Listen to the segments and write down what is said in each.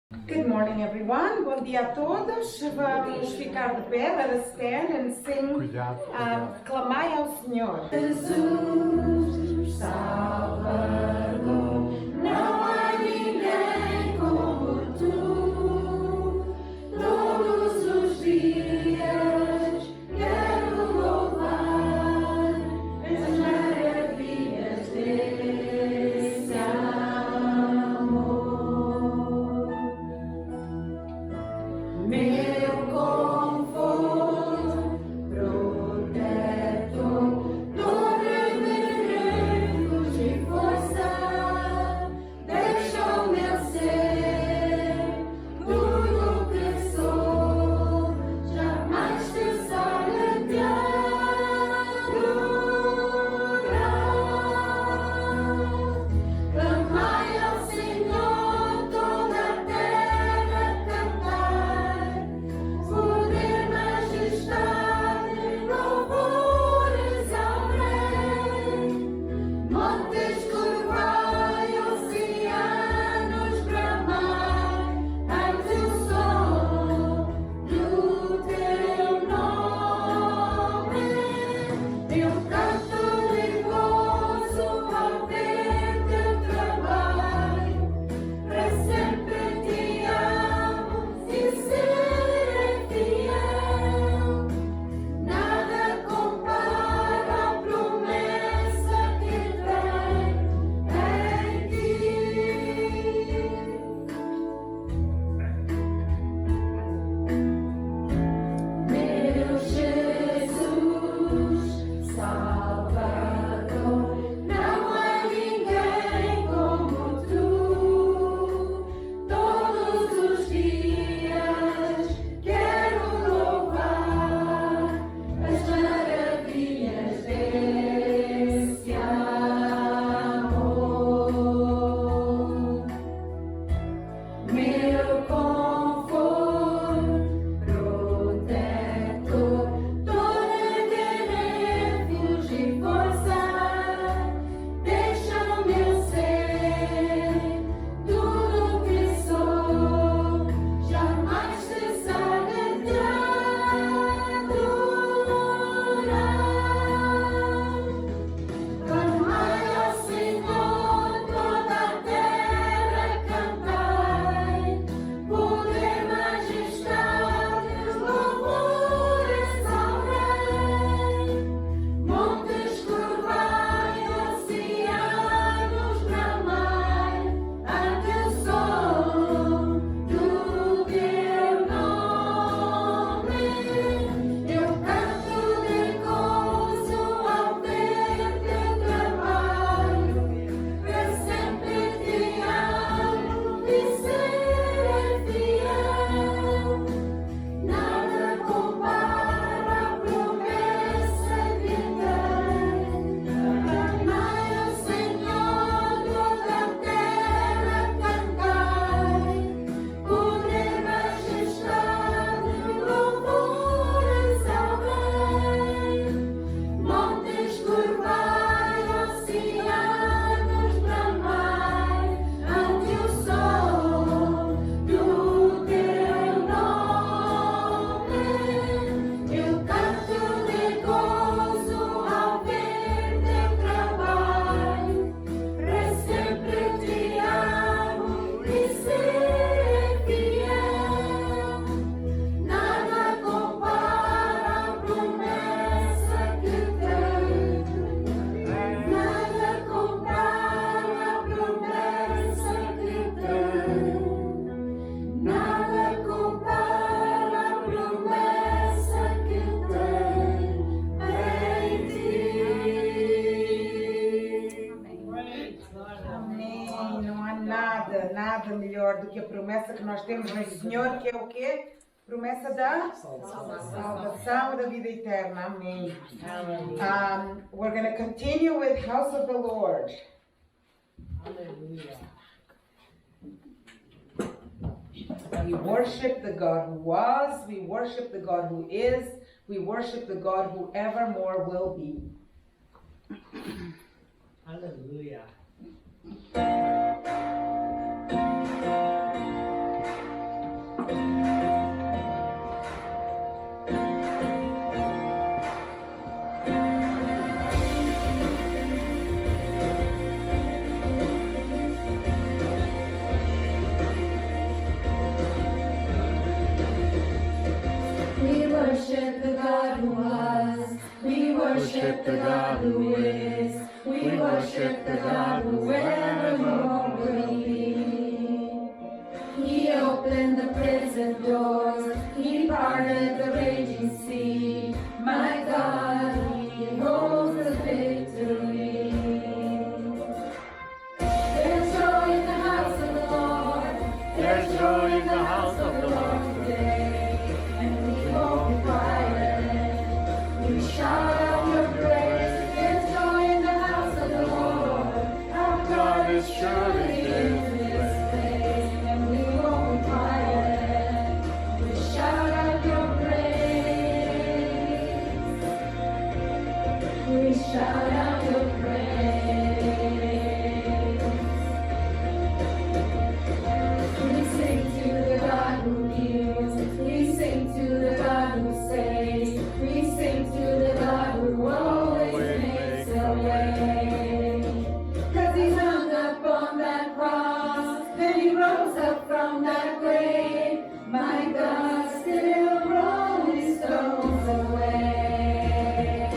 Good morning, everyone. Bom dia a todos. Vamos ficar de pé, let us stand and sing. Clamai ao Senhor. Jesus, Salvador, não há ninguém como tu. Todos os dias quero louvar as maravilhas desse amor. Meu conforto, protetor, todo refúgio e força, deixa o meu ser, tudo que sou, jamais cessarei de adorar. Clamai ao Senhor, toda a terra cantar, poder, majestade, louvores ao Rei. Montes curvai, oceanos bramar, ante o som do teu nome. Eu canto de gozo ao ver teu trabalho, para sempre te amo e serei fiel. Nada compara a promessa que tem em ti. Meu Jesus, Salvador, não há ninguém como tu. Todos os dias quero louvar as maravilhas desse amor. Meu conforto, protetor, todo refúgio e força, deixa o meu ser, tudo que sou, jamais cessarei de adorar. Clamai ao Senhor, toda a terra cantai, poder, majestade, louvores ao Rei. Montes curvai, oceanos bramai, ante o som do teu nome. Eu canto de gozo ao ver teu trabalho, para sempre te amo e serei fiel. Nada compara a promessa que tem. Clamai ao Senhor, toda a terra cantai, poder, majestade, louvores ao Rei. Montes curvai, oceanos bramai, ante o som do teu nome. Eu canto de gozo ao ver teu trabalho, para sempre te amo e serei fiel. Nada compara a promessa que tem. Nada compara a promessa que tem. Nada compara a promessa que tem em ti. Amém. Não há nada melhor do que a promessa que nós temos no Senhor, que é o quê? Promessa da salvação e da vida eterna. Amém. We're going to continue with House of the Lord. We worship the God who was, we worship the God who is, we worship the God who evermore will be. Hallelujah. worship the God who is. We worship the God who evermore will be. He opened the prison doors. He parted the raging sea. My God, He holds the victory. There's joy in the house of the Lord. There's joy in the house of the Lord today. And we won't be quiet. We shout out your praise. There's joy in the house of the Lord. Our God is surely in this place. And we won't be quiet. We shout out your praise. We shout out your praise. We sing to the God who heals. We sing to the God who saves. We sing to the God who always makes a way. 'Cause He hung up on that cross, then He rose up from that grave. My God, still rolling stones away.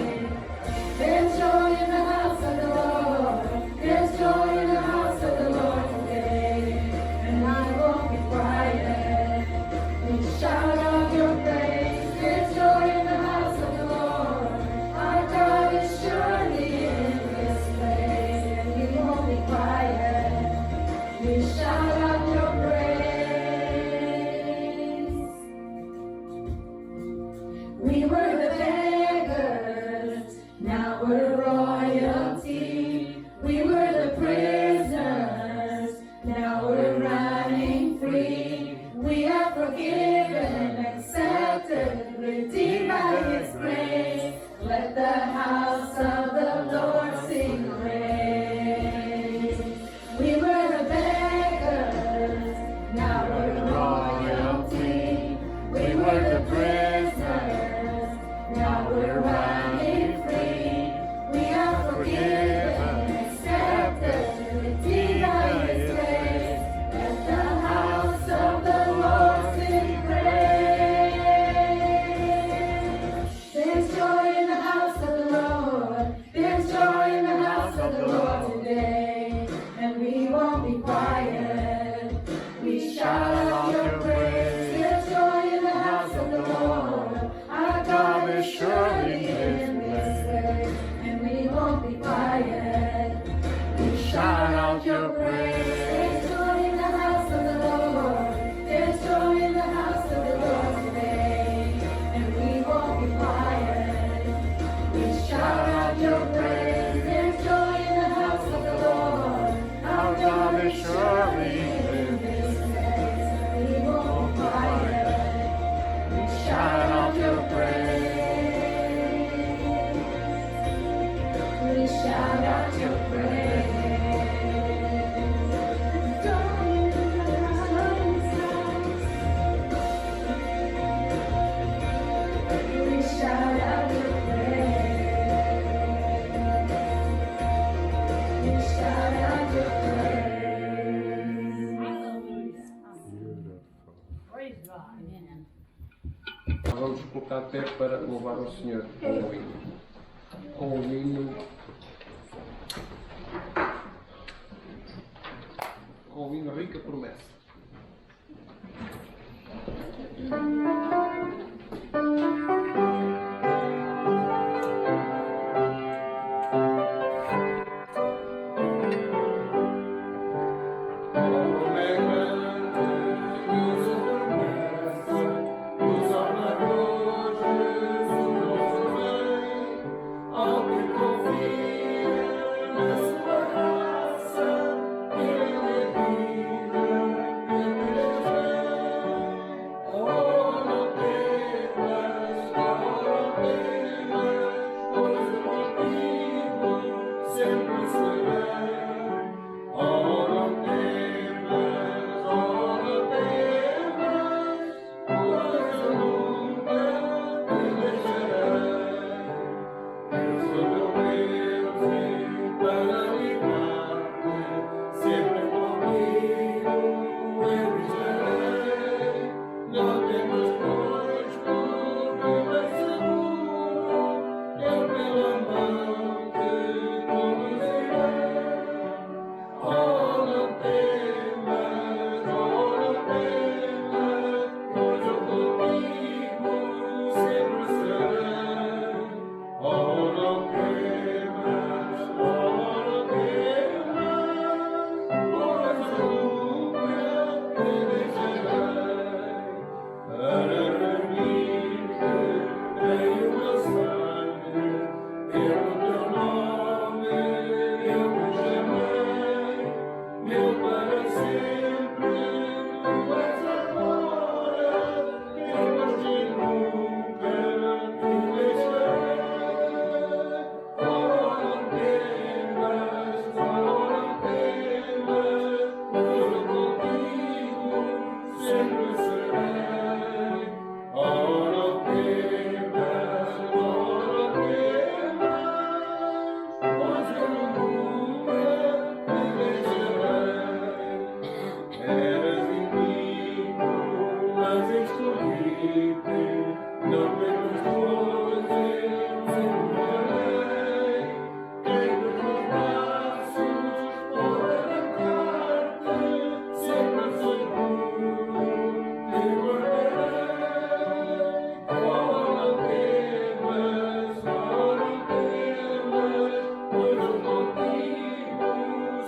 There's joy in the house of the Lord. There's joy in the house of the Lord today. And I won't be quiet. We shout out your praise. There's joy in the house of the Lord. Our God is surely in this place. And we won't be quiet. We shout out your praise. We were the beggars, now we're royalty. We were the prisoners, now we're running free. We are forgiven, accepted, redeemed by His grace. Let the house of the Lord sing praise. We were the beggars, now we're royalty. We were the prisoners, now we're running free. We are forgiven, accepted, redeemed by His grace. Let the house of the Lord sing praise. There's joy in the house of the Lord. There's joy in the house of the Lord today. And we won't be quiet. We shout out your praise. There's joy in the house of the Lord. Our God is surely in this place. And we won't be quiet. We shout out your praise. There's joy in the house of the Lord. There's joy in the house of the Lord today. And we won't be quiet. We shout out your praise. There's joy in the house of the Lord. Our God is surely in this place. We won't be quiet. We shout out your praise. We shout out your praise. Joy in the house. We shout out your praise. We shout out your praise. Vamos colocar de pé para louvar o Senhor com o hino. Com o hino. Com o hino Rica Promessa. Ao que confia na sua graça, Ele é vida.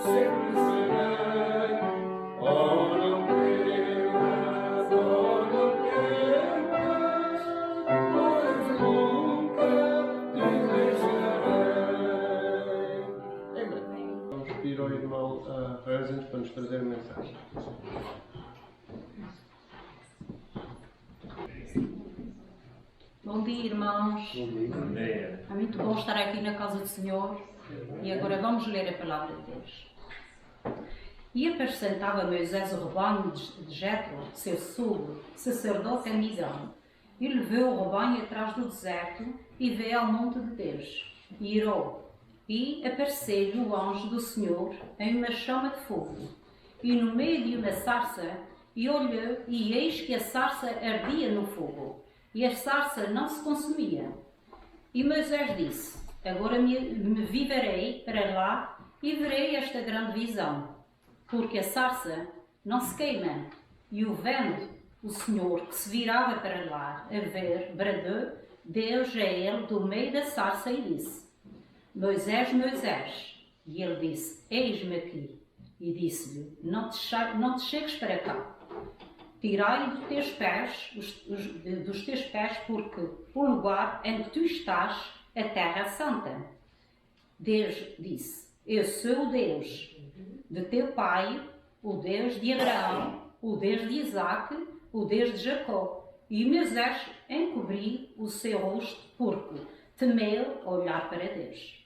sempre serei. Oh, não temas, pois nunca te deixarei. Amém. Vamos pedir ao irmão Reusens para nos trazer a mensagem. Bom dia, irmãos. É muito bom estar aqui na casa do Senhor. E agora vamos ler a palavra de Deus. E apresentava Moisés o rebanho de Jetro, seu sogro, sacerdote em Midian, e levou o rebanho atrás do deserto e veio ao monte de Deus, e irou. E apareceu-lhe o anjo do Senhor em uma chama de fogo, e no meio de uma sarça, e olhou, e eis que a sarça ardia no fogo, e a sarça não se consumia. E Moisés disse: agora me viverei para lá e verei esta grande visão, porque a sarça não se queima. E o vento, o Senhor, que se virava para lá a ver, bradou Deus a ele do meio da sarça e disse: Moisés, Moisés. E ele disse: eis-me aqui. E disse-lhe: não te chegues para cá. Tirai dos teus pés, porque o lugar em que tu estás, a terra santa. Deus disse: eu sou o Deus de teu pai, o Deus de Abraão, o Deus de Isaque, o Deus de Jacó. E Moisés encobriu o seu rosto, porque temeu olhar para Deus.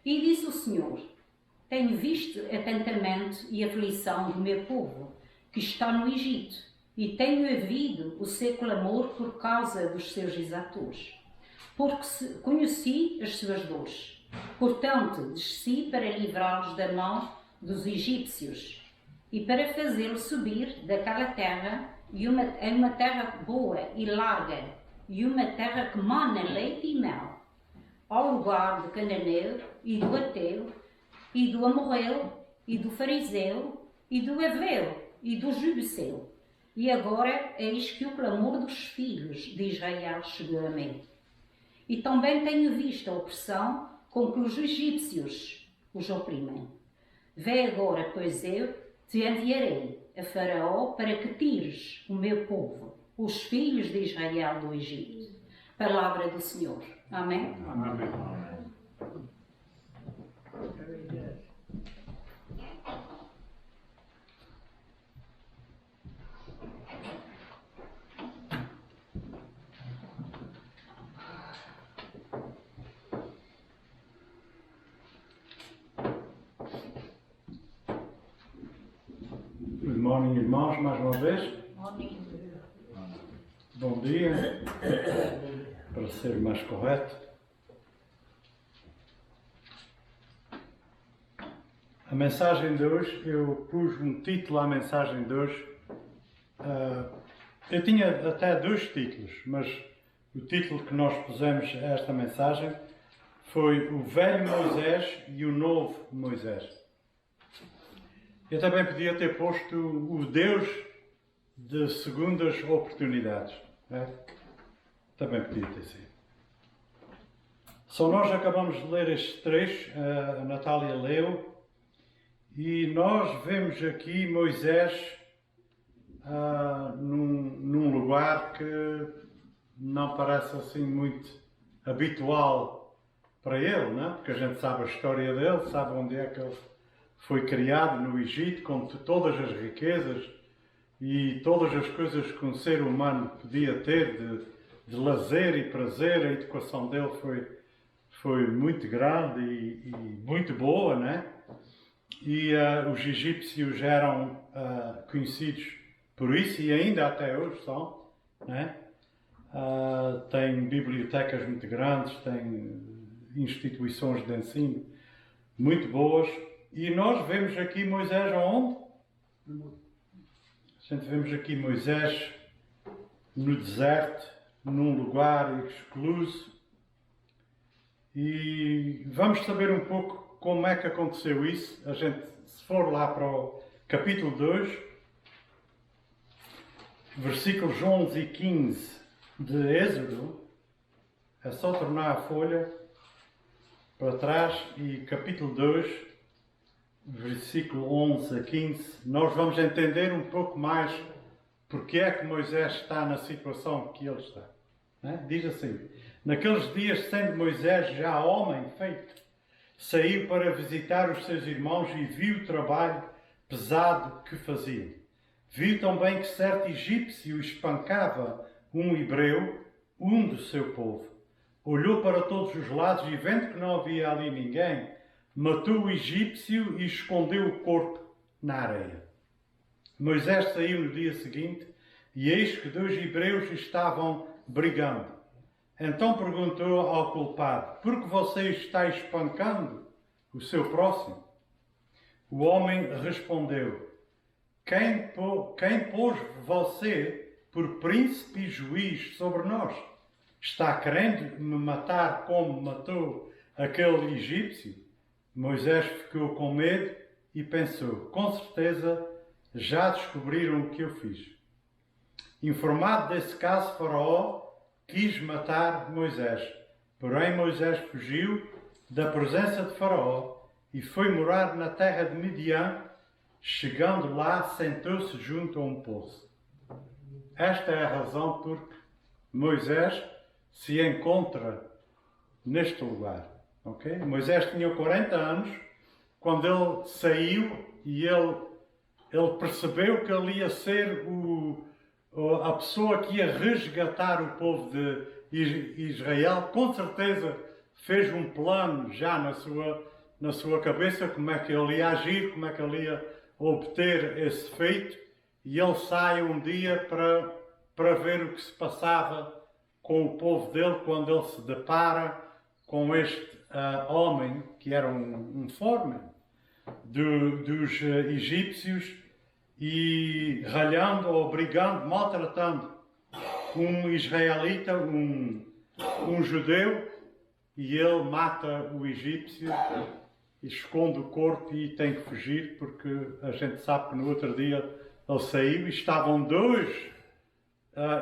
E disse o Senhor: tenho visto atentamente e aflição do meu povo, que está no Egito, e tenho ouvido o seu clamor por causa dos seus exatores, porque conheci as suas dores. Portanto, desci para livrá-los da mão dos egípcios e para fazê-los subir daquela terra em uma terra boa e larga, e uma terra que mana leite e mel, ao lugar do cananeu e do ateu e do amorreu e do fariseu e do heveu e do jebuseu. E agora eis que o clamor dos filhos de Israel chegou a mim. E também tenho visto a opressão com que os egípcios os oprimem. Vê agora, pois eu te enviarei a Faraó para que tires o meu povo, os filhos de Israel, do Egito. Palavra do Senhor. Amém? Amém. Good morning, irmãos, mais uma vez. Bom dia, para ser mais correto. A mensagem de hoje, eu pus um título à mensagem de hoje. Eu tinha até dois títulos, mas o título que nós pusemos a esta mensagem foi O Velho Moisés e o Novo Moisés. Eu também podia ter posto o Deus de segundas oportunidades. Né? Também podia ter sido. Só nós acabamos de ler estes três, a Natália leu, e nós vemos aqui Moisés num lugar que não parece assim muito habitual para ele, né? Porque a gente sabe a história dele, sabe onde é que ele foi criado, no Egito, com todas as riquezas e todas as coisas que um ser humano podia ter de lazer e prazer. A educação dele foi muito grande e muito boa, né? E os egípcios eram conhecidos por isso, e ainda até hoje são, né? Têm bibliotecas muito grandes, têm instituições de ensino muito boas. E nós vemos aqui Moisés aonde? A gente vemos aqui Moisés no deserto, num lugar excluso. E vamos saber um pouco como é que aconteceu isso. A gente, se for lá para o capítulo 2, versículos 11 e 15 de Êxodo, é só tornar a folha para trás, e capítulo 2, versículo 11 a 15, nós vamos entender um pouco mais porque é que Moisés está na situação que ele está. Né? Diz assim: naqueles dias, sendo Moisés já homem feito, saiu para visitar os seus irmãos e viu o trabalho pesado que faziam. Viu também que certo egípcio espancava um hebreu, um do seu povo. Olhou para todos os lados e, vendo que não havia ali ninguém, matou o egípcio e escondeu o corpo na areia. Moisés saiu no dia seguinte e eis que 2 hebreus estavam brigando. Então perguntou ao culpado: por que você está espancando o seu próximo? O homem respondeu: quem pôs você por príncipe e juiz sobre nós? Está querendo me matar como matou aquele egípcio? Moisés ficou com medo e pensou: com certeza já descobriram o que eu fiz. Informado desse caso, Faraó quis matar Moisés. Porém, Moisés fugiu da presença de Faraó e foi morar na terra de Midian. Chegando lá, sentou-se junto a um poço. Esta é a razão por que Moisés se encontra neste lugar. Okay? Moisés tinha 40 anos quando ele saiu e ele percebeu que ele ia ser a pessoa que ia resgatar o povo de Israel. Com certeza fez um plano já na sua cabeça como é que ele ia agir, como é que ele ia obter esse feito. E ele sai um dia para ver o que se passava com o povo dele quando ele se depara com este homem que era um foreman dos egípcios e ralhando, obrigando, maltratando um israelita, um judeu, e ele mata o egípcio, esconde o corpo e tem que fugir porque a gente sabe que no outro dia ele saiu e estavam 2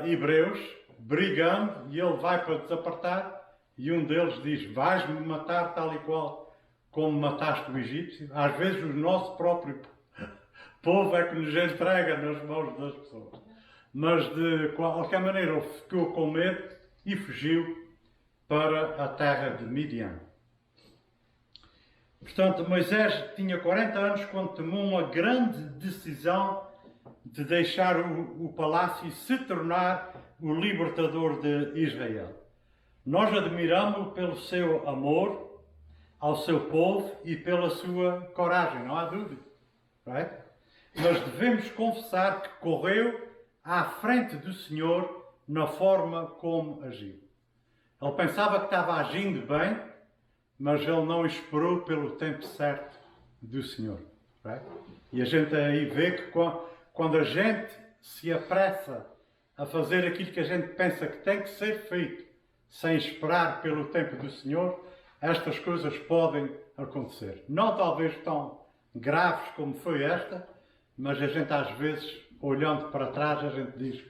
hebreus brigando e ele vai para desapertar e um deles diz: vais-me matar tal e qual como mataste o egípcio. Às vezes o nosso próprio povo é que nos entrega nas mãos das pessoas. Mas de qualquer maneira ele ficou com medo e fugiu para a terra de Midian. Portanto, Moisés tinha 40 anos quando tomou uma grande decisão de deixar o palácio e se tornar o libertador de Israel. Nós admiramos-o pelo seu amor ao seu povo e pela sua coragem, não há dúvida. Right? Mas devemos confessar que correu à frente do Senhor na forma como agiu. Ele pensava que estava agindo bem, mas ele não esperou pelo tempo certo do Senhor. Right? E a gente aí vê que quando a gente se apressa a fazer aquilo que a gente pensa que tem que ser feito, sem esperar pelo tempo do Senhor, estas coisas podem acontecer. Não talvez tão graves como foi esta, mas a gente às vezes, olhando para trás, a gente diz: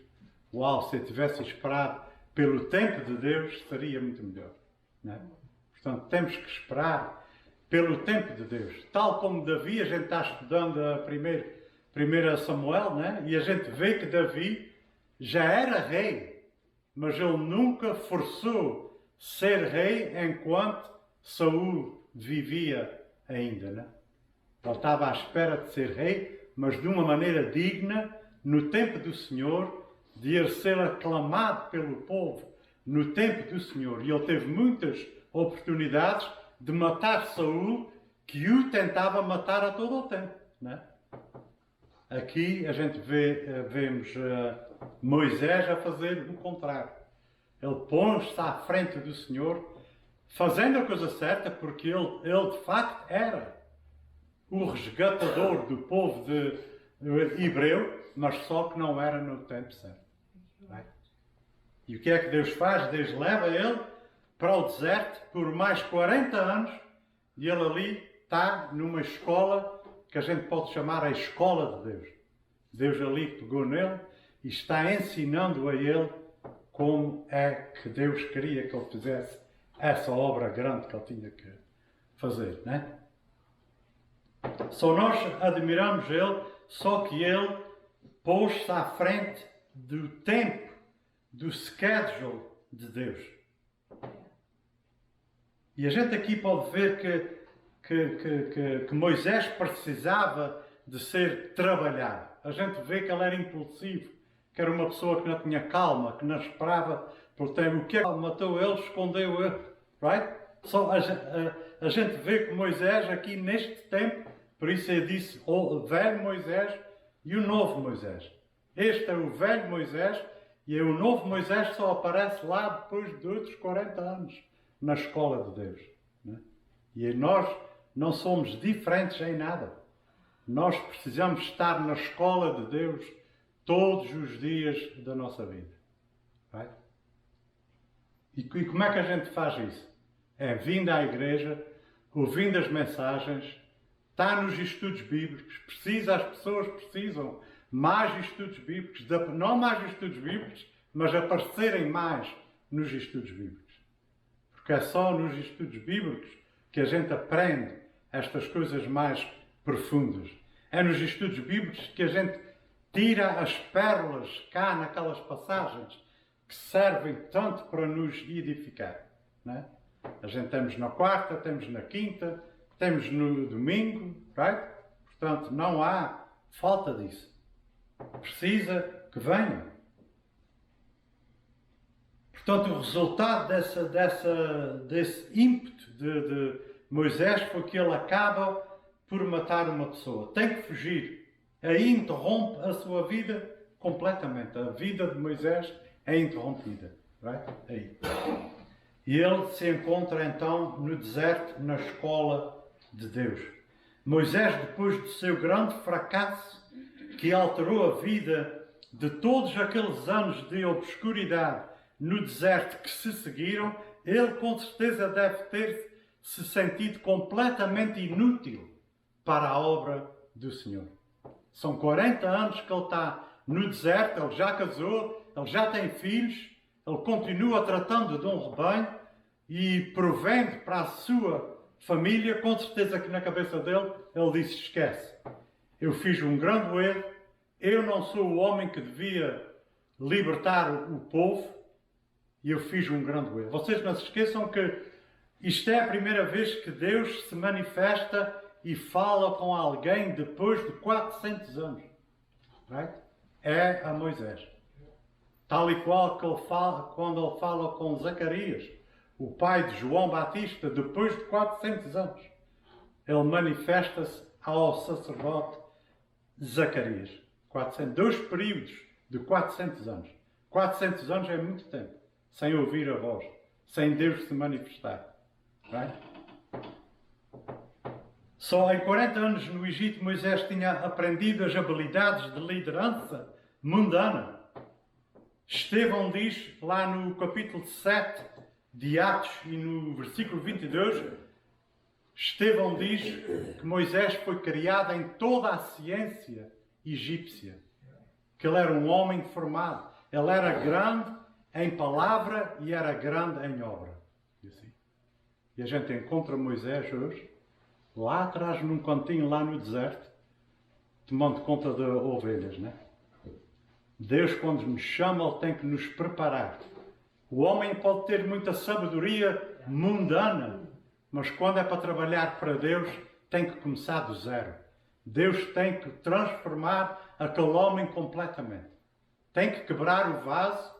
uau, se eu tivesse esperado pelo tempo de Deus, seria muito melhor. Não é? Portanto, temos que esperar pelo tempo de Deus. Tal como Davi, a gente está estudando a 1 Samuel, né? E a gente vê que Davi já era rei, mas ele nunca forçou ser rei enquanto Saul vivia ainda. Né? Ele estava à espera de ser rei, mas de uma maneira digna, no tempo do Senhor, de ele ser aclamado pelo povo no tempo do Senhor. E ele teve muitas oportunidades de matar Saul, que o tentava matar a todo o tempo. Né? Aqui a gente vemos Moisés a fazer o contrário. Ele põe-se à frente do Senhor, fazendo a coisa certa, porque ele de facto era o resgatador do povo de hebreu, mas só que não era no tempo certo. Right? E o que é que Deus faz? Deus leva ele para o deserto por mais 40 anos e ele ali está numa escola que a gente pode chamar a escola de Deus. Deus ali pegou nele e está ensinando a ele como é que Deus queria que ele fizesse essa obra grande que ele tinha que fazer, né? Só nós admiramos ele, só que ele pôs-se à frente do tempo, do schedule de Deus. E a gente aqui pode ver que Moisés precisava de ser trabalhado. A gente vê que ele era impulsivo, que era uma pessoa que não tinha calma, que não esperava pelo tempo. O que é que matou ele, escondeu ele. Right? Só a gente vê que Moisés aqui neste tempo, por isso ele disse o velho Moisés e o novo Moisés. Este é o velho Moisés e o novo Moisés só aparece lá depois de outros 40 anos na escola de Deus. Né? E nós não somos diferentes em nada. Nós precisamos estar na escola de Deus todos os dias da nossa vida. Right? E como é que a gente faz isso? É vindo à igreja, ouvindo as mensagens, está nos estudos bíblicos, as pessoas precisam mais estudos bíblicos, não mais estudos bíblicos, mas aparecerem mais nos estudos bíblicos. Porque é só nos estudos bíblicos que a gente aprende estas coisas mais profundas. É nos estudos bíblicos que a gente tira as pérolas cá naquelas passagens que servem tanto para nos edificar. Não é? A gente temos na quarta, temos na quinta, temos no domingo, right? Portanto, não há falta disso. Precisa que venham. Portanto, o resultado desse ímpeto de Moisés foi que ele acaba por matar uma pessoa. Tem que fugir. Aí interrompe a sua vida completamente. A vida de Moisés é interrompida. Right? Aí. E ele se encontra então no deserto, na escola de Deus. Moisés, depois do seu grande fracasso, que alterou a vida de todos aqueles anos de obscuridade no deserto que se seguiram, ele com certeza deve ter se sentido completamente inútil para a obra do Senhor. São 40 anos que ele está no deserto, ele já casou, ele já tem filhos, ele continua tratando de um rebanho e provendo para a sua família, com certeza que na cabeça dele, ele disse, esquece, eu fiz um grande erro, eu não sou o homem que devia libertar o povo e eu fiz um grande erro. Vocês não se esqueçam que isto é a primeira vez que Deus se manifesta e fala com alguém depois de 400 anos. Right? É a Moisés. Tal e qual que ele fala, quando ele fala com Zacarias, o pai de João Batista, depois de 400 anos. Ele manifesta-se ao sacerdote Zacarias. 2 períodos de 400 anos. 400 anos é muito tempo, sem ouvir a voz, sem Deus se manifestar. Right? Só em 40 anos no Egito, Moisés tinha aprendido as habilidades de liderança mundana. Estevão diz, lá no capítulo 7 de Atos e no versículo 22, Estevão diz que Moisés foi criado em toda a ciência egípcia. Que ele era um homem formado. Ele era grande em palavra e era grande em obra. E a gente encontra Moisés hoje, lá atrás, num cantinho, lá no deserto, tomando conta de ovelhas, né? Deus, quando nos chama, Ele tem que nos preparar. O homem pode ter muita sabedoria mundana, mas quando é para trabalhar para Deus, tem que começar do zero. Deus tem que transformar aquele homem completamente. Tem que quebrar o vaso,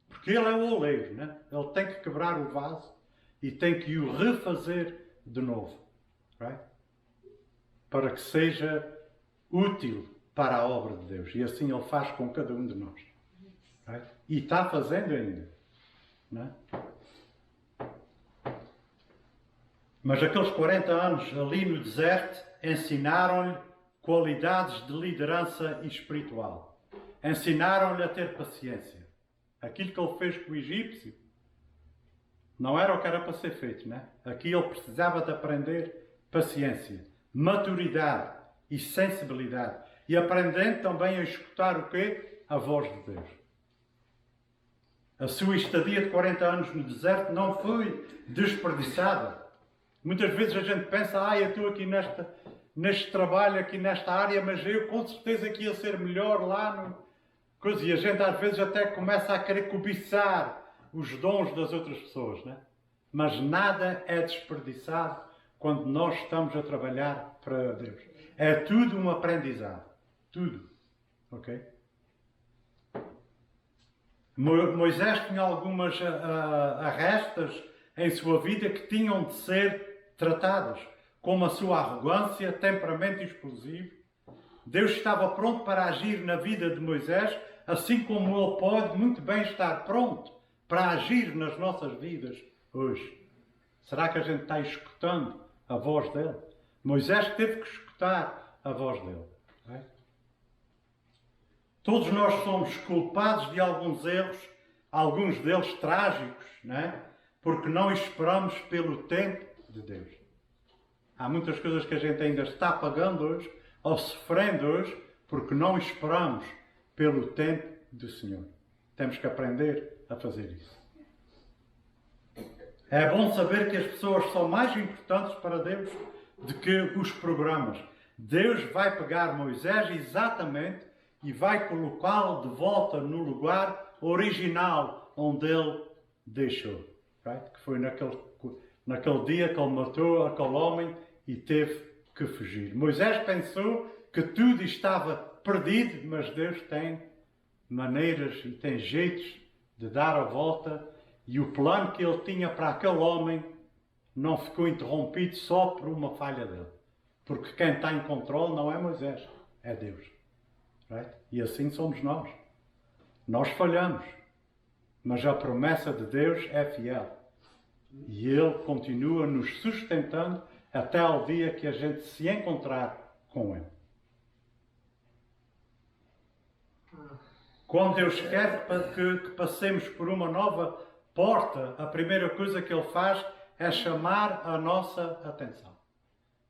porque Ele é o oleiro, né? Ele tem que quebrar o vaso e tem que o refazer de novo. Right? Para que seja útil para a obra de Deus. E assim Ele faz com cada um de nós. Right? E está fazendo ainda. Não é? Mas aqueles 40 anos ali no deserto ensinaram-lhe qualidades de liderança espiritual. Ensinaram-lhe a ter paciência. Aquilo que ele fez com o egípcio não era o que era para ser feito, né? Aqui ele precisava de aprender paciência, maturidade e sensibilidade. E aprendendo também a escutar o quê? A voz de Deus. A sua estadia de 40 anos no deserto não foi desperdiçada. Muitas vezes a gente pensa, eu estou aqui neste trabalho aqui nesta área, mas eu com certeza que ia ser melhor lá no coisa. E a gente às vezes até começa a querer cobiçar os dons das outras pessoas, né? Mas nada é desperdiçado quando nós estamos a trabalhar para Deus. É tudo um aprendizado. Tudo. Ok? Moisés tinha algumas arrestas em sua vida que tinham de ser tratadas, como a sua arrogância, temperamento explosivo. Deus estava pronto para agir na vida de Moisés, assim como Ele pode muito bem estar pronto para agir nas nossas vidas hoje. Será que a gente está escutando a voz dele? Moisés teve que escutar a voz dele. Não é? Todos nós somos culpados de alguns erros, alguns deles trágicos, não é? Porque não esperamos pelo tempo de Deus. Há muitas coisas que a gente ainda está pagando hoje, ou sofrendo hoje, porque não esperamos pelo tempo do Senhor. Temos que aprender a fazer isso. É bom saber que as pessoas são mais importantes para Deus do que os programas. Deus vai pegar Moisés exatamente e vai colocá-lo de volta no lugar original onde ele deixou. Right? Que foi naquele dia que ele matou aquele homem e teve que fugir. Moisés pensou que tudo estava perdido, mas Deus tem maneiras e tem jeitos de dar a volta, e o plano que ele tinha para aquele homem não ficou interrompido só por uma falha dele. Porque quem está em controle não é Moisés, é Deus. Right? E assim somos nós. Nós falhamos, mas a promessa de Deus é fiel. E Ele continua nos sustentando até ao dia que a gente se encontrar com Ele. Quando Deus quer que passemos por uma nova porta, a primeira coisa que Ele faz é chamar a nossa atenção.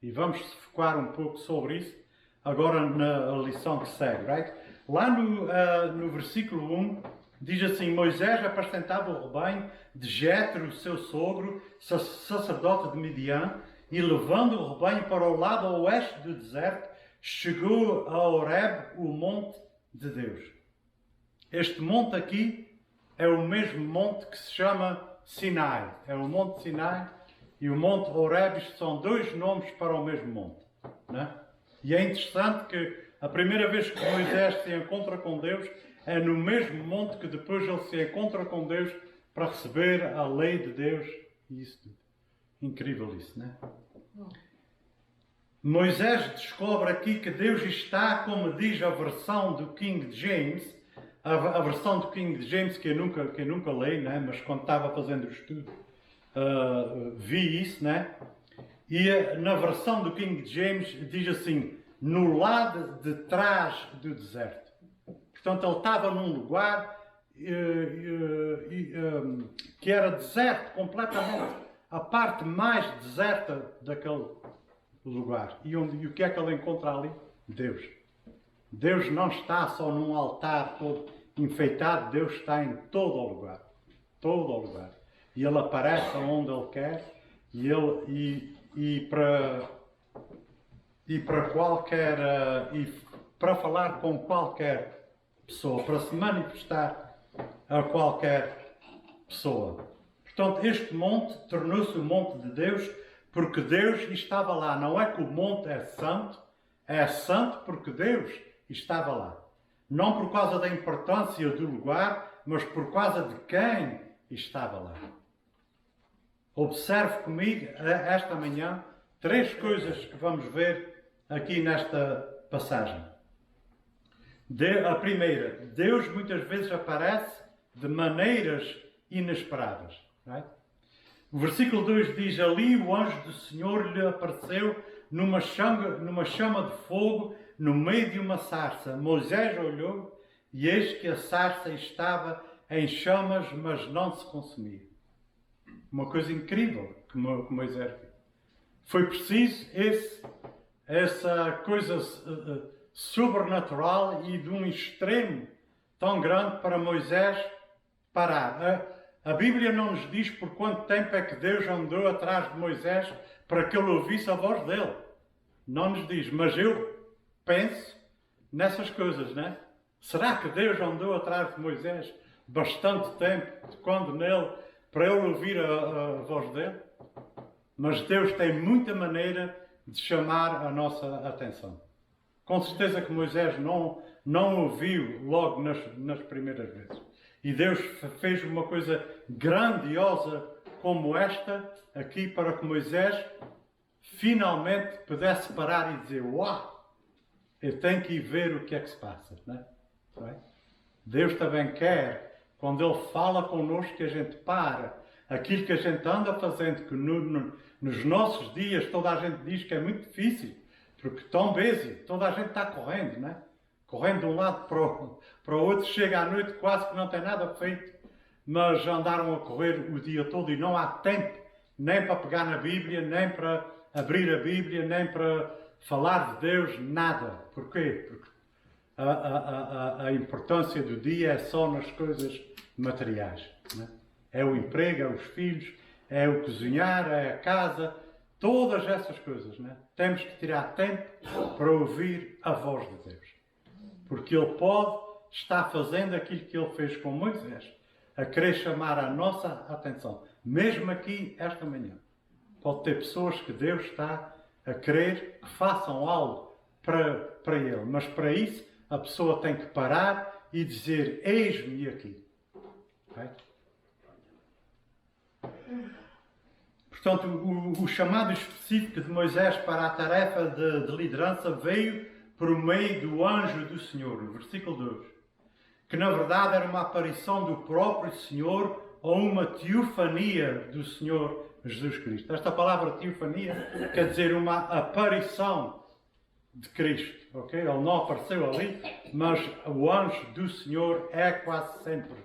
E vamos focar um pouco sobre isso agora na lição que segue. Right? Lá no versículo 1 diz assim: Moisés apacentava o rebanho de Jetro, seu sogro, sacerdote de Midian, e levando o rebanho para o lado oeste do deserto, chegou a Horeb, o monte de Deus. Este monte aqui é o mesmo monte que se chama Sinai. É o monte Sinai e o monte Horeb. Isto são dois nomes para o mesmo monte. Né? E é interessante que a primeira vez que Moisés se encontra com Deus é no mesmo monte que depois ele se encontra com Deus para receber a lei de Deus e isso tudo. Incrível isso, não é? Moisés descobre aqui que Deus está, como diz a versão do King James, a versão do King James que eu nunca leio, né? Mas quando estava fazendo o estudo vi isso, né? E na versão do King James diz assim: no lado de trás do deserto. Portanto, ele estava num lugar que era deserto, completamente a parte mais deserta daquele lugar. E o que é que ele encontra ali? Deus. Deus não está só num altar todo enfeitado, Deus está em todo o lugar. Todo o lugar. E Ele aparece onde Ele quer e para falar com qualquer pessoa, para se manifestar a qualquer pessoa. Portanto, este monte tornou-se o monte de Deus porque Deus estava lá. Não é que o monte é santo porque Deus estava lá. Não por causa da importância do lugar, mas por causa de quem estava lá. Observe comigo esta manhã 3 coisas que vamos ver aqui nesta passagem. A primeira, Deus muitas vezes aparece de maneiras inesperadas. Right? O versículo 2 diz: ali o anjo do Senhor lhe apareceu numa chama de fogo no meio de uma sarça. Moisés olhou e eis que a sarça estava em chamas, mas não se consumia. Uma coisa incrível que Moisés viu. Foi preciso essa coisa sobrenatural e de um extremo tão grande para Moisés parar. A Bíblia não nos diz por quanto tempo é que Deus andou atrás de Moisés para que ele ouvisse a voz dele. não nos diz, mas eu penso nessas coisas, né? Será que Deus andou atrás de Moisés bastante tempo, tocando nele, para ele ouvir a voz dele? Mas Deus tem muita maneira de chamar a nossa atenção. Com certeza que Moisés não ouviu logo nas primeiras vezes. E Deus fez uma coisa grandiosa como esta, aqui, para que Moisés finalmente pudesse parar e dizer: uau, eu tenho que ir ver o que é que se passa. Não é? Deus também quer, quando Ele fala connosco, que a gente para aquilo que a gente anda fazendo, que nos nossos dias toda a gente diz que é muito difícil, porque tão busy, toda a gente está correndo, não é? Correndo de um lado para o outro, chega à noite quase que não tem nada feito, mas andaram a correr o dia todo e não há tempo nem para pegar na Bíblia, nem para abrir a Bíblia, nem para falar de Deus, nada. Porquê? Porque a importância do dia é só nas coisas materiais. Não é? É o emprego, é os filhos, é o cozinhar, é a casa, todas essas coisas. Não é? Temos que tirar tempo para ouvir a voz de Deus. Porque Ele pode estar fazendo aquilo que Ele fez com Moisés, a querer chamar a nossa atenção. Mesmo aqui, esta manhã, pode ter pessoas que Deus está a querer que façam algo para Ele. Mas para isso, a pessoa tem que parar e dizer: eis-me aqui. Okay? Portanto, o chamado específico de Moisés para a tarefa de liderança veio por meio do anjo do Senhor, no versículo 2, que na verdade era uma aparição do próprio Senhor ou uma teofania do Senhor Jesus Cristo. Esta palavra teofania quer dizer uma aparição de Cristo, ok? Ele não apareceu ali, mas o anjo do Senhor é quase sempre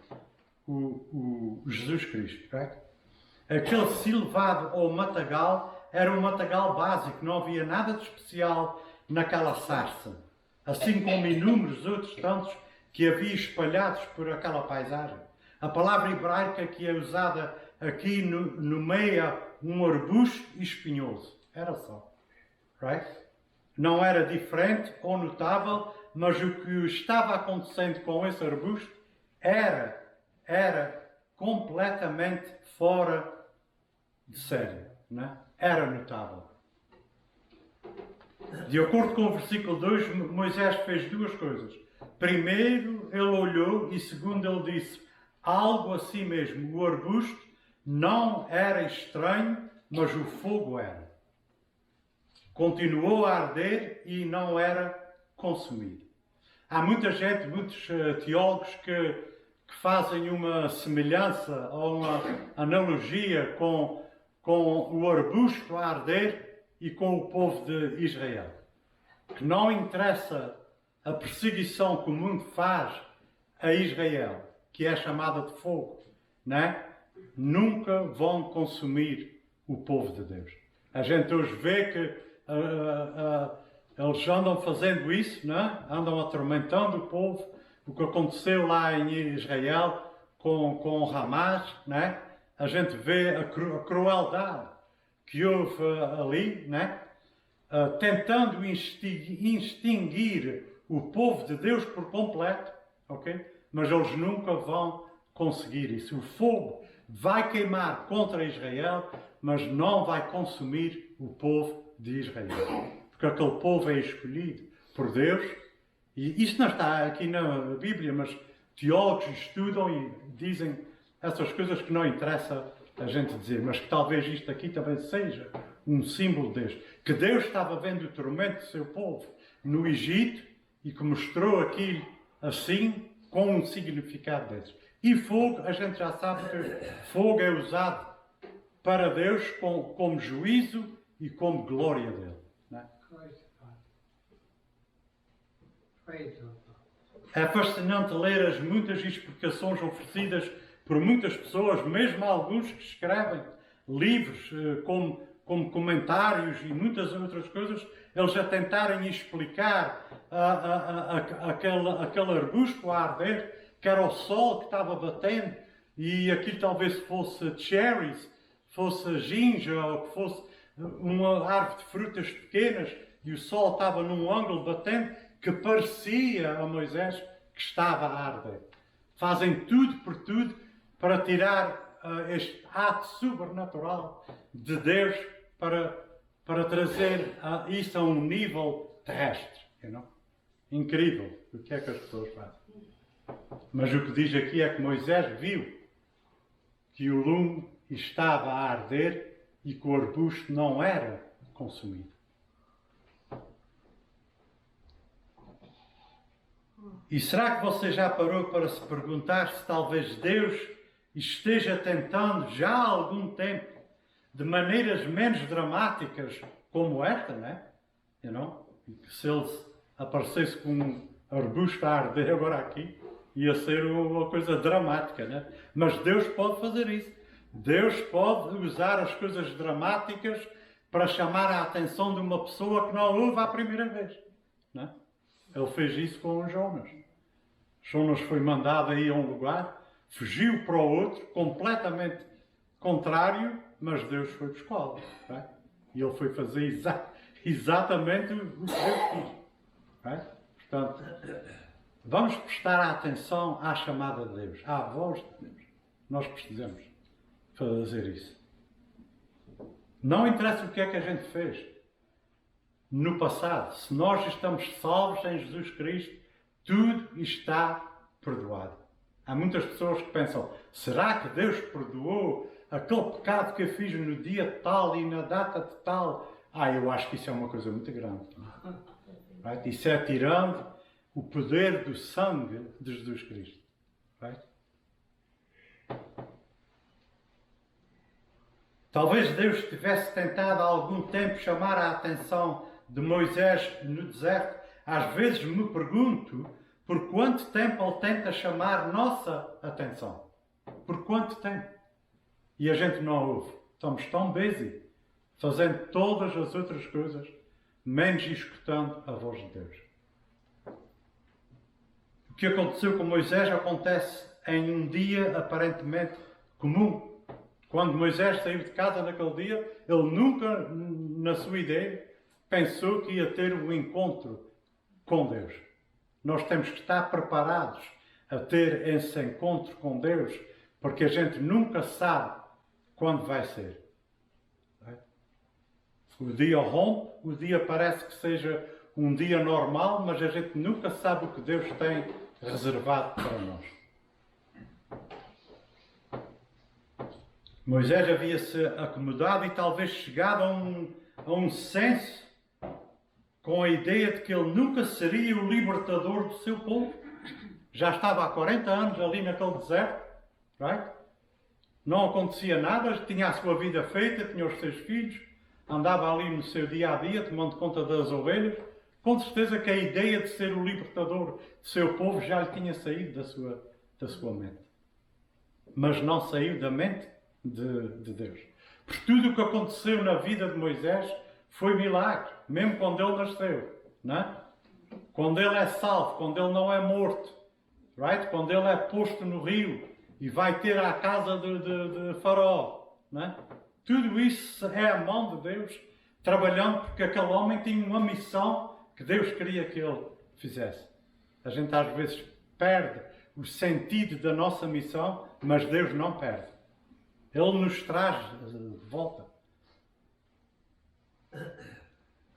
o Jesus Cristo, ok? Aquele silvado ou matagal era um matagal básico, não havia nada de especial naquela sarça, assim como inúmeros outros tantos que havia espalhados por aquela paisagem. A palavra hebraica que é usada aqui nomeia um arbusto espinhoso. Era só. Right? Não era diferente ou notável, mas o que estava acontecendo com esse arbusto era completamente fora de série. Né? Era notável. De acordo com o versículo 2, Moisés fez duas coisas. Primeiro, ele olhou e segundo, ele disse algo assim mesmo. O arbusto não era estranho, mas o fogo era. Continuou a arder e não era consumido. Há muita gente, muitos teólogos que fazem uma semelhança ou uma analogia com o arbusto a arder e com o povo de Israel. Que não interessa a perseguição que o mundo faz a Israel, que é chamada de fogo, né? Nunca vão consumir o povo de Deus. A gente hoje vê que eles andam fazendo isso, né? Andam atormentando o povo. O que aconteceu lá em Israel com Hamas, né? A gente vê a crueldade que houve ali, né? Tentando extinguir o povo de Deus por completo, ok? Mas eles nunca vão conseguir isso. O fogo vai queimar contra Israel, mas não vai consumir o povo de Israel. Porque aquele povo é escolhido por Deus. E isso não está aqui na Bíblia, mas teólogos estudam e dizem essas coisas que não interessa a gente dizer, mas que talvez isto aqui também seja um símbolo de Deus. Que Deus estava vendo o tormento do seu povo no Egito e que mostrou aquilo assim, com um significado desses. E fogo, a gente já sabe que fogo é usado para Deus como juízo e como glória dele. Não é? É fascinante ler as muitas explicações oferecidas por muitas pessoas, mesmo alguns que escrevem livros como comentários e muitas outras coisas, eles a tentarem explicar aquele arbusto a arder, que era o sol que estava batendo, e aquilo talvez fosse cherries, fosse ginja, ou que fosse uma árvore de frutas pequenas, e o sol estava num ângulo batendo que parecia a Moisés que estava a arder. Fazem tudo por tudo para tirar este ato sobrenatural de Deus para trazer isso a um nível terrestre. You know? Incrível o que é que as pessoas fazem. Mas o que diz aqui é que Moisés viu que o lume estava a arder e que o arbusto não era consumido. E será que você já parou para se perguntar se talvez Deus esteja tentando já há algum tempo, de maneiras menos dramáticas como esta, né? You know? Se ele aparecesse com um arbusto a arder agora aqui, ia ser uma coisa dramática, né? Mas Deus pode fazer isso. Deus pode usar as coisas dramáticas para chamar a atenção de uma pessoa que não ouve à primeira vez, né? Ele fez isso com o Jonas. Jonas foi mandado aí a um lugar, fugiu para o outro, completamente contrário, mas Deus foi buscá-lo. Né? E ele foi fazer exatamente o que Deus quis. Né? Portanto, vamos prestar atenção à chamada de Deus, à voz de Deus. Nós precisamos fazer isso. Não interessa o que é que a gente fez no passado. Se nós estamos salvos em Jesus Cristo, tudo está perdoado. Há muitas pessoas que pensam, será que Deus perdoou aquele pecado que eu fiz no dia tal e na data de tal? Eu acho que isso é uma coisa muito grande. Right? Isso é tirando o poder do sangue de Jesus Cristo. Right? Talvez Deus tivesse tentado há algum tempo chamar a atenção de Moisés no deserto. Às vezes me pergunto por quanto tempo ele tenta chamar nossa atenção. Por quanto tempo? E a gente não ouve. Estamos tão busy fazendo todas as outras coisas, menos escutando a voz de Deus. O que aconteceu com Moisés acontece em um dia aparentemente comum. Quando Moisés saiu de casa naquele dia, ele nunca, na sua ideia, pensou que ia ter um encontro com Deus. Nós temos que estar preparados a ter esse encontro com Deus, porque a gente nunca sabe quando vai ser. O dia rompe, o dia parece que seja um dia normal, mas a gente nunca sabe o que Deus tem reservado para nós. Moisés havia-se acomodado e talvez chegado a um senso com a ideia de que ele nunca seria o libertador do seu povo. Já estava há 40 anos ali naquele deserto, right? Não acontecia nada, tinha a sua vida feita, tinha os seus filhos, andava ali no seu dia-a-dia, tomando conta das ovelhas. Com certeza que a ideia de ser o libertador do seu povo já lhe tinha saído da sua mente. Mas não saiu da mente de Deus. Por tudo o que aconteceu na vida de Moisés foi milagre, mesmo quando ele nasceu, não é? Quando ele é salvo, quando ele não é morto, right? Quando ele é posto no rio e vai ter a casa de Faraó, não é? Tudo isso é a mão de Deus trabalhando, porque aquele homem tinha uma missão que Deus queria que ele fizesse. A gente às vezes perde o sentido da nossa missão, mas Deus não perde. Ele nos traz de volta.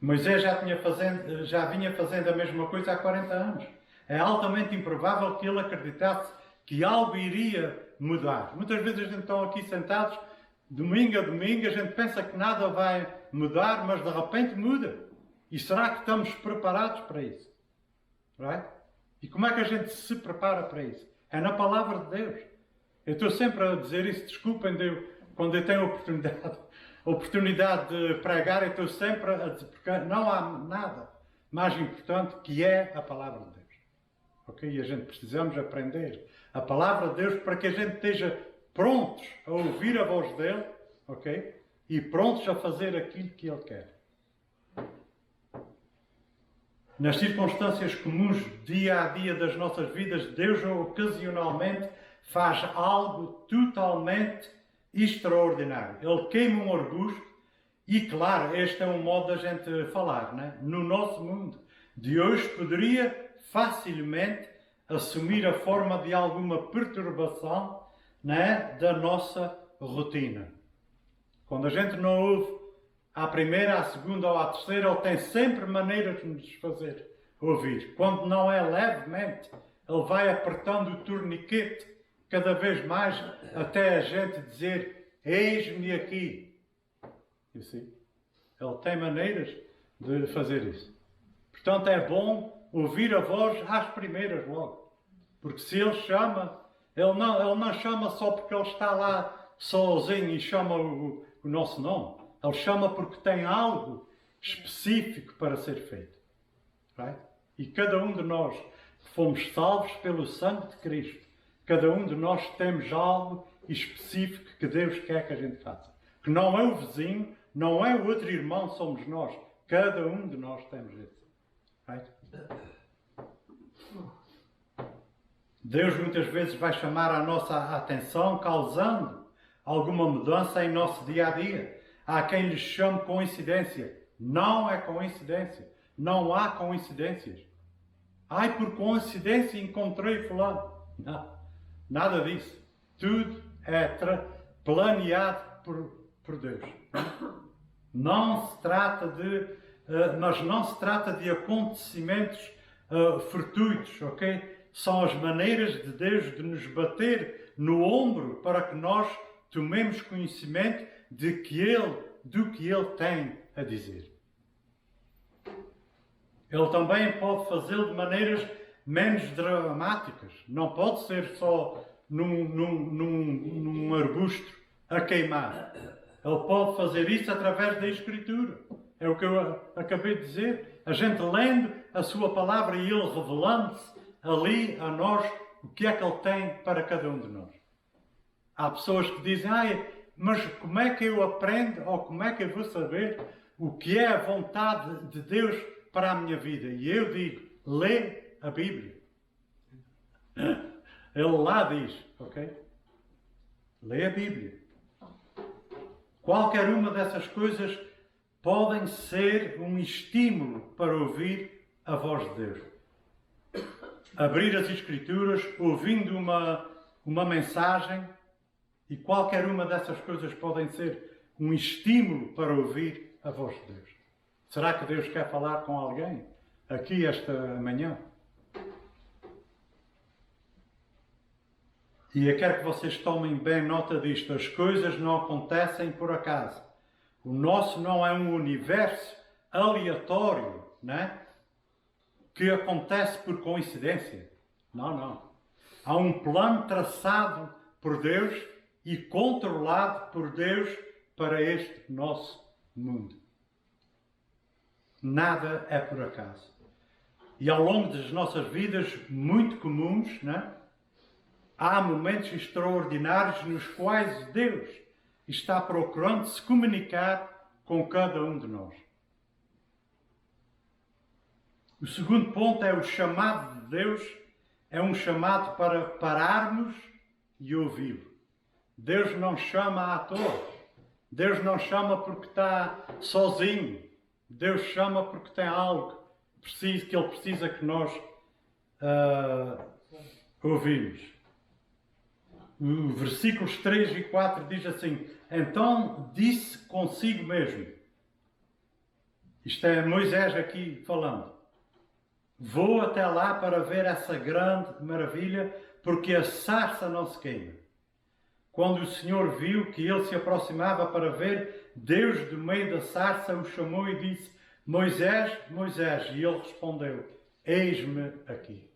Moisés já vinha fazendo a mesma coisa há 40 anos. É altamente improvável que ele acreditasse que algo iria mudar. Muitas vezes a gente está aqui sentados, domingo a domingo, a gente pensa que nada vai mudar, mas de repente muda. E será que estamos preparados para isso? Right? E como é que a gente se prepara para isso? É na palavra de Deus. Eu estou sempre a dizer isso, desculpem, quando eu tenho oportunidade de pregar, eu estou sempre a dizer, porque não há nada mais importante que é a palavra de Deus. Ok? E a gente precisamos aprender a palavra de Deus para que a gente esteja prontos a ouvir a voz dele, ok? E prontos a fazer aquilo que ele quer. Nas circunstâncias comuns, dia a dia das nossas vidas, Deus ocasionalmente faz algo totalmente extraordinário. Ele queima um arbusto E claro, este é um modo da gente falar, né? No nosso mundo de hoje poderia facilmente assumir a forma de alguma perturbação, né, da nossa rotina. Quando a gente não ouve à primeira, à segunda ou à terceira, ele tem sempre maneiras de nos fazer ouvir. Quando não é levemente, ele vai apertando o torniquete cada vez mais até a gente dizer: eis-me aqui. You see? Ele tem maneiras de fazer isso. Portanto, é bom ouvir a voz às primeiras logo. Porque se ele chama, ele não chama só porque ele está lá sozinho e chama o nosso nome. Ele chama porque tem algo específico para ser feito. Right? E cada um de nós fomos salvos pelo sangue de Cristo. Cada um de nós temos algo específico que Deus quer que a gente faça. Que não é o vizinho, não é o outro irmão, somos nós. Cada um de nós temos isso. Right? Deus muitas vezes vai chamar a nossa atenção, causando alguma mudança em nosso dia a dia. Há quem lhe chame coincidência. Não é coincidência. Não há coincidências. Ai, por coincidência encontrei fulano. Não, nada disso. Tudo é planeado por Deus. Não se trata de, mas não se trata de acontecimentos fortuitos, ok? São as maneiras de Deus de nos bater no ombro para que nós tomemos conhecimento do que Ele tem a dizer. Ele também pode fazê-lo de maneiras menos dramáticas. Não pode ser só num arbusto a queimar. Ele pode fazer isso através da Escritura. É o que eu acabei de dizer. A gente lendo a sua palavra e Ele revelando-se ali a nós o que é que Ele tem para cada um de nós. Há pessoas que dizem: mas como é que eu aprendo ou como é que eu vou saber o que é a vontade de Deus para a minha vida? E eu digo: lê a Bíblia. Ele lá diz, ok? Lê a Bíblia. Qualquer uma dessas coisas podem ser um estímulo para ouvir a voz de Deus. Abrir as Escrituras, ouvindo uma mensagem, e qualquer uma dessas coisas podem ser um estímulo para ouvir a voz de Deus. Será que Deus quer falar com alguém aqui esta manhã? E eu quero que vocês tomem bem nota disto. As coisas não acontecem por acaso. O nosso não é um universo aleatório, né? Que acontece por coincidência. Não, não. Há um plano traçado por Deus e controlado por Deus para este nosso mundo. Nada é por acaso. E ao longo das nossas vidas muito comuns, né? Há momentos extraordinários nos quais Deus está procurando se comunicar com cada um de nós. O segundo ponto é o chamado de Deus. É um chamado para pararmos e ouvi-lo. Deus não chama à toa. Deus não chama porque está sozinho. Deus chama porque tem algo que Ele precisa que nós ouvimos. O versículos 3 e 4 diz assim: então disse consigo mesmo. Isto é Moisés aqui falando. Vou até lá para ver essa grande maravilha, porque a sarça não se queima. Quando o Senhor viu que ele se aproximava para ver, Deus do meio da sarça o chamou e disse: Moisés, Moisés. E ele respondeu: eis-me aqui.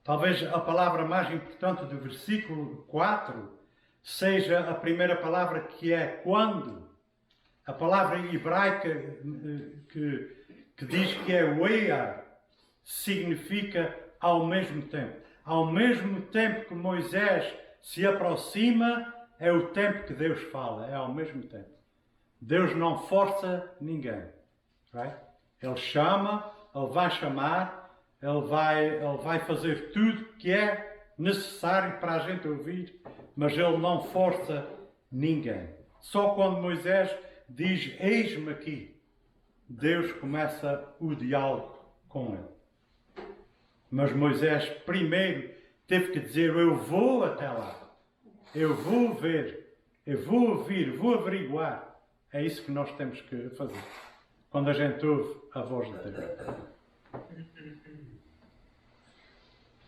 Talvez a palavra mais importante do versículo 4 seja a primeira palavra, que é quando. A palavra hebraica que diz que é wear significa ao mesmo tempo. Ao mesmo tempo que Moisés se aproxima, é o tempo que Deus fala, é ao mesmo tempo. Deus não força ninguém. Right? Ele chama, Ele vai chamar, Ele vai fazer tudo que é necessário para a gente ouvir, mas Ele não força ninguém. Só quando Moisés diz, eis-me aqui, Deus começa o diálogo com ele. Mas Moisés primeiro teve que dizer, eu vou até lá. Eu vou ver, eu vou ouvir, vou averiguar. É isso que nós temos que fazer. Quando a gente ouve a voz de Deus.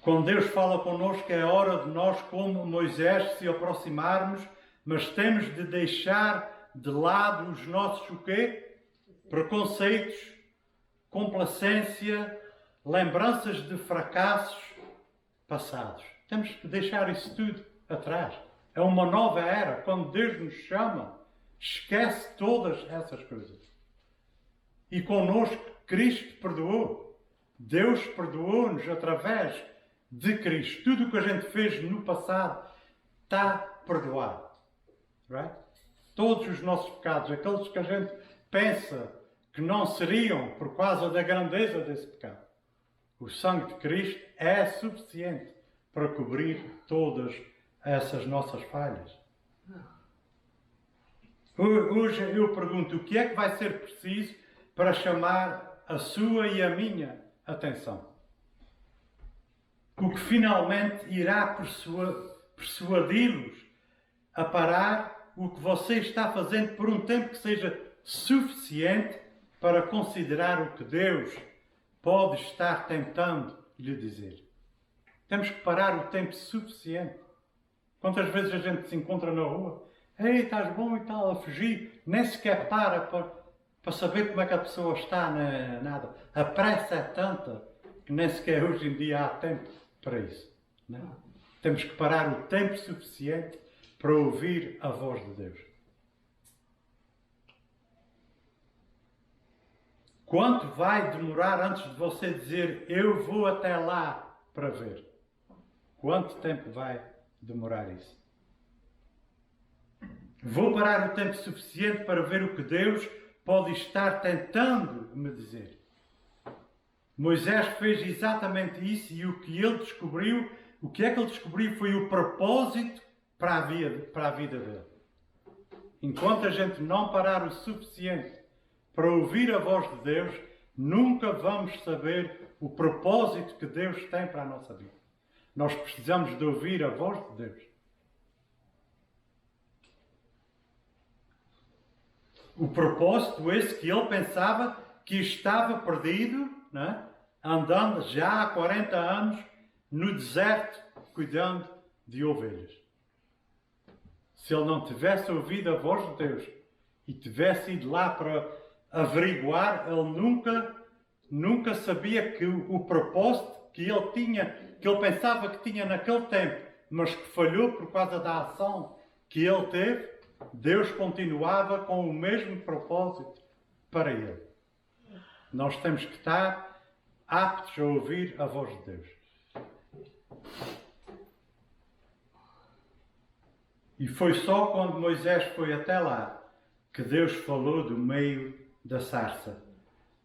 Quando Deus fala connosco, é hora de nós, como Moisés, se aproximarmos, mas temos de deixar de lado os nossos o quê? Preconceitos, complacência, lembranças de fracassos passados. Temos que deixar isso tudo atrás. É uma nova era. Quando Deus nos chama, esquece todas essas coisas. E connosco, Cristo perdoou. Deus perdoou-nos através de Cristo. Tudo o que a gente fez no passado está perdoado. Right? Todos os nossos pecados, aqueles que a gente pensa que não seriam por causa da grandeza desse pecado. O sangue de Cristo é suficiente para cobrir todas essas nossas falhas. Hoje eu pergunto, o que é que vai ser preciso para chamar a sua e a minha atenção? O que finalmente irá persuadi-los a parar o que você está fazendo por um tempo que seja suficiente para considerar o que Deus pode estar tentando lhe dizer. Temos que parar o tempo suficiente. Quantas vezes a gente se encontra na rua, ei, estás bom e tal, a fugir, nem sequer para saber como é que a pessoa está, nada. A pressa é tanta que nem sequer hoje em dia há tempo para isso. Não? Temos que parar o tempo suficiente para ouvir a voz de Deus. Quanto vai demorar antes de você dizer, eu vou até lá para ver? Quanto tempo vai demorar isso? Vou parar o tempo suficiente para ver o que Deus pode estar tentando me dizer. Moisés fez exatamente isso e o que ele descobriu, o que é que ele descobriu foi o propósito para a vida dele. Enquanto a gente não parar o suficiente para ouvir a voz de Deus, nunca vamos saber o propósito que Deus tem para a nossa vida. Nós precisamos de ouvir a voz de Deus. O propósito esse que ele pensava que estava perdido, né? Andando já há 40 anos no deserto, cuidando de ovelhas. Se ele não tivesse ouvido a voz de Deus e tivesse ido lá para averiguar, ele nunca sabia que o propósito que ele tinha, que ele pensava que tinha naquele tempo, mas que falhou por causa da ação que ele teve, Deus continuava com o mesmo propósito para ele. Nós temos que estar aptos a ouvir a voz de Deus. E foi só quando Moisés foi até lá que Deus falou do meio da sarça.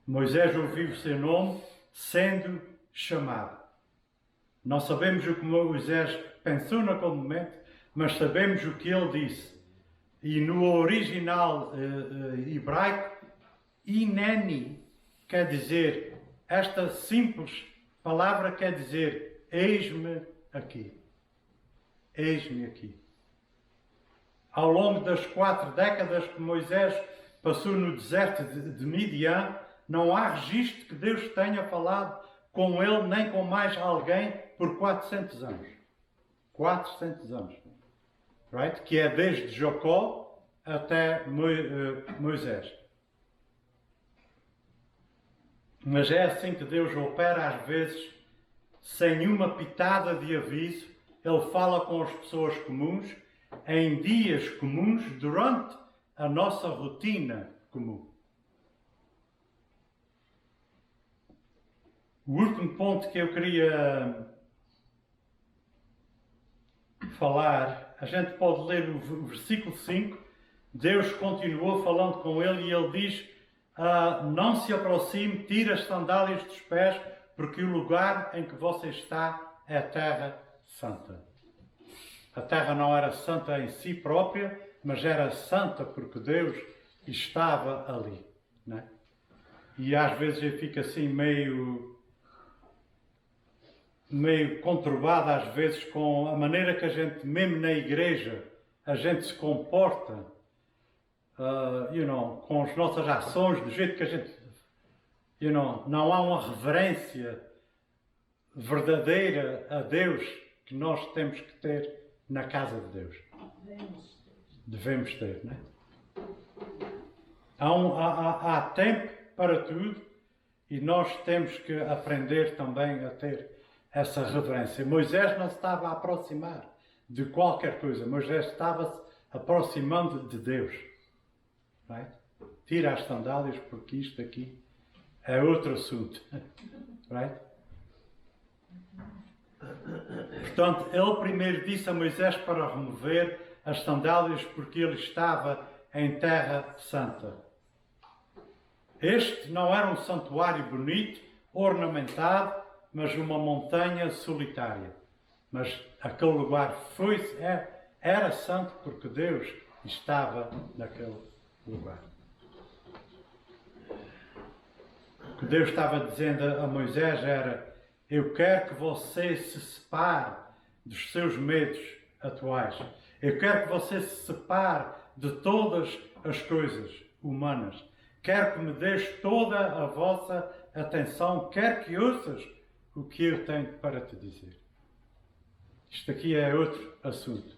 Moisés ouviu o seu nome sendo chamado. Não sabemos o que Moisés pensou naquele momento, mas sabemos o que ele disse. E no original hebraico, Hineni quer dizer, esta simples palavra quer dizer, eis-me aqui. Eis-me aqui. Ao longo das 4 décadas que Moisés passou no deserto de Midian, não há registro que Deus tenha falado com ele nem com mais alguém por 400 anos. 400 anos. Right? Que é desde Jacó até Moisés. Mas é assim que Deus opera às vezes, sem uma pitada de aviso. Ele fala com as pessoas comuns, em dias comuns, durante a nossa rotina comum. O último ponto que eu queria falar, a gente pode ler o versículo 5. Deus continuou falando com ele e ele diz, não se aproxime, tire as sandálias dos pés, porque o lugar em que você está é a terra santa. A terra não era santa em si própria, mas era santa porque Deus estava ali, né? E às vezes eu fico assim meio conturbado às vezes com a maneira que a gente, mesmo na igreja, a gente se comporta, com as nossas ações, do jeito que a gente, não há uma reverência verdadeira a Deus que nós temos que ter na casa de Deus. Devemos ter, né? Há tempo para tudo e nós temos que aprender também a ter essa reverência. Moisés não se estava a aproximar de qualquer coisa. Moisés estava-se aproximando de Deus. Right? Tira as sandálias porque isto aqui é outro assunto. Right? Portanto, ele primeiro disse a Moisés para remover as sandálias porque ele estava em terra santa. Este não era um santuário bonito, ornamentado, mas uma montanha solitária. Mas aquele lugar era santo porque Deus estava naquele lugar. O que Deus estava dizendo a Moisés era: eu quero que você se separe dos seus medos atuais. Eu quero que você se separe de todas as coisas humanas. Quero que me deixe toda a vossa atenção. Quero que ouças o que eu tenho para te dizer. Isto aqui é outro assunto.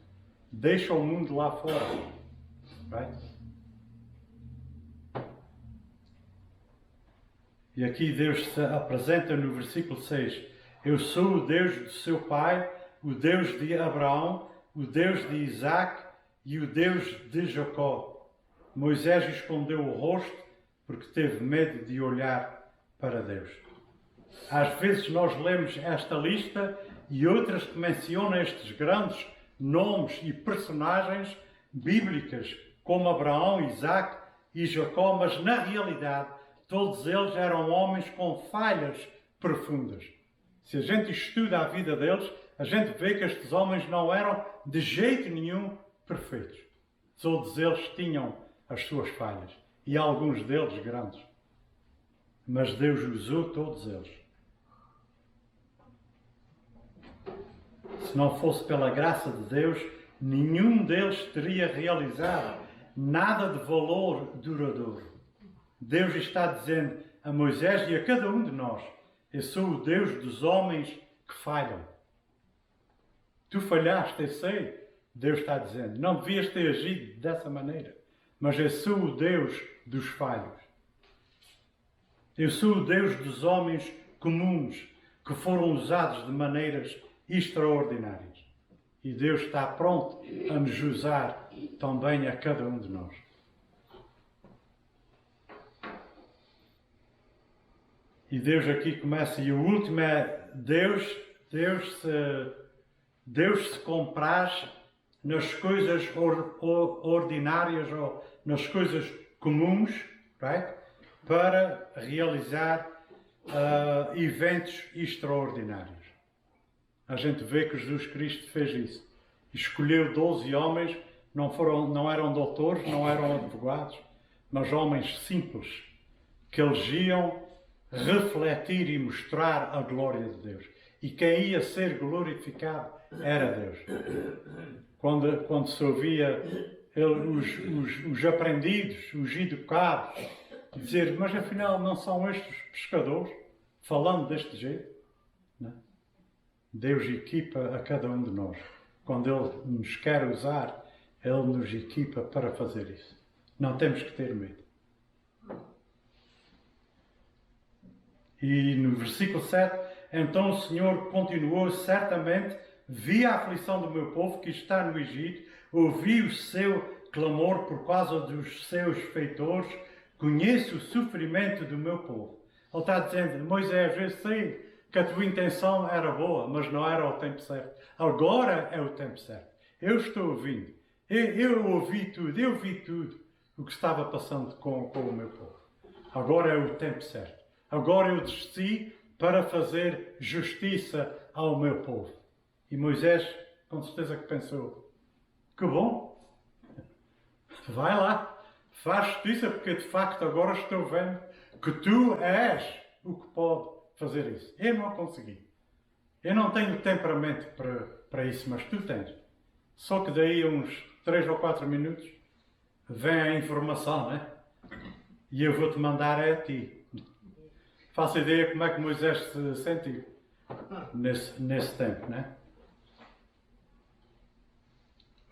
Deixa o mundo lá fora. Right? E aqui Deus se apresenta no versículo 6. Eu sou o Deus do seu pai, o Deus de Abraão, o Deus de Isaac e o Deus de Jacó. Moisés escondeu o rosto porque teve medo de olhar para Deus. Às vezes nós lemos esta lista e outras que mencionam estes grandes nomes e personagens bíblicas, como Abraão, Isaac e Jacó, mas na realidade todos eles eram homens com falhas profundas. Se a gente estuda a vida deles, a gente vê que estes homens não eram de jeito nenhum perfeitos. Todos eles tinham as suas falhas e alguns deles grandes. Mas Deus usou todos eles. Se não fosse pela graça de Deus, nenhum deles teria realizado nada de valor duradouro. Deus está dizendo a Moisés e a cada um de nós: eu sou o Deus dos homens que falham. Tu falhaste, eu sei. Deus está dizendo, não devias ter agido dessa maneira. Mas eu sou o Deus dos falhos. Eu sou o Deus dos homens comuns que foram usados de maneiras extraordinárias. E Deus está pronto a nos usar também a cada um de nós. E Deus aqui começa, e o último é Deus se compraz nas coisas ordinárias ou nas coisas comuns, right? Para realizar eventos extraordinários. A gente vê que Jesus Cristo fez isso. Escolheu 12 homens, não eram doutores, não eram advogados, mas homens simples, que eles iam refletir e mostrar a glória de Deus. E quem ia ser glorificado era Deus. Quando se ouvia os aprendidos, os educados, dizer, mas afinal não são estes pescadores, falando deste jeito? Não? Deus equipa a cada um de nós. Quando Ele nos quer usar, Ele nos equipa para fazer isso. Não temos que ter medo. E no versículo 7, então o Senhor continuou: certamente vi a aflição do meu povo que está no Egito, ouvi o seu clamor por causa dos seus feitores, conheço o sofrimento do meu povo. Ele está dizendo, Moisés, eu sei que a tua intenção era boa, mas não era o tempo certo. Agora é o tempo certo. Eu estou ouvindo. Eu ouvi tudo, eu vi tudo o que estava passando com o meu povo. Agora é o tempo certo. Agora eu desci para fazer justiça ao meu povo. E Moisés, com certeza que pensou, que bom, Vai lá, faz justiça, porque de facto agora estou vendo que tu és o que pode fazer isso. Eu não consegui. Eu não tenho temperamento para isso, mas tu tens. Só que daí a uns 3 ou 4 minutos vem a informação, né? E eu vou-te mandar a ti. Faço ideia como é que Moisés se sentiu nesse tempo, né?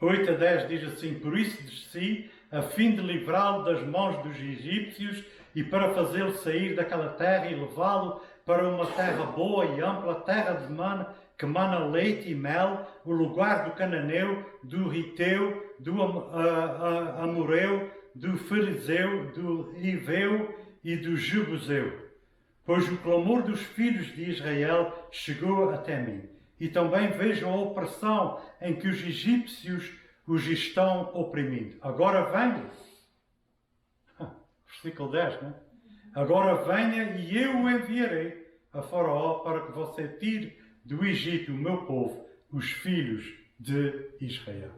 8 a 10 diz assim: por isso desci, a fim de livrá-lo das mãos dos egípcios e para fazê-lo sair daquela terra e levá-lo para uma terra boa e ampla, terra de que mana leite e mel, o lugar do cananeu, do hiteu, do amoreu, do ferizeu, do hiveu e do jebuseu. Pois o clamor dos filhos de Israel chegou até mim. E também vejo a opressão em que os egípcios os estão oprimindo. Agora venha. Versículo 10, né? Agora venha e eu o enviarei a Faraó para que você tire do Egito o meu povo, os filhos de Israel.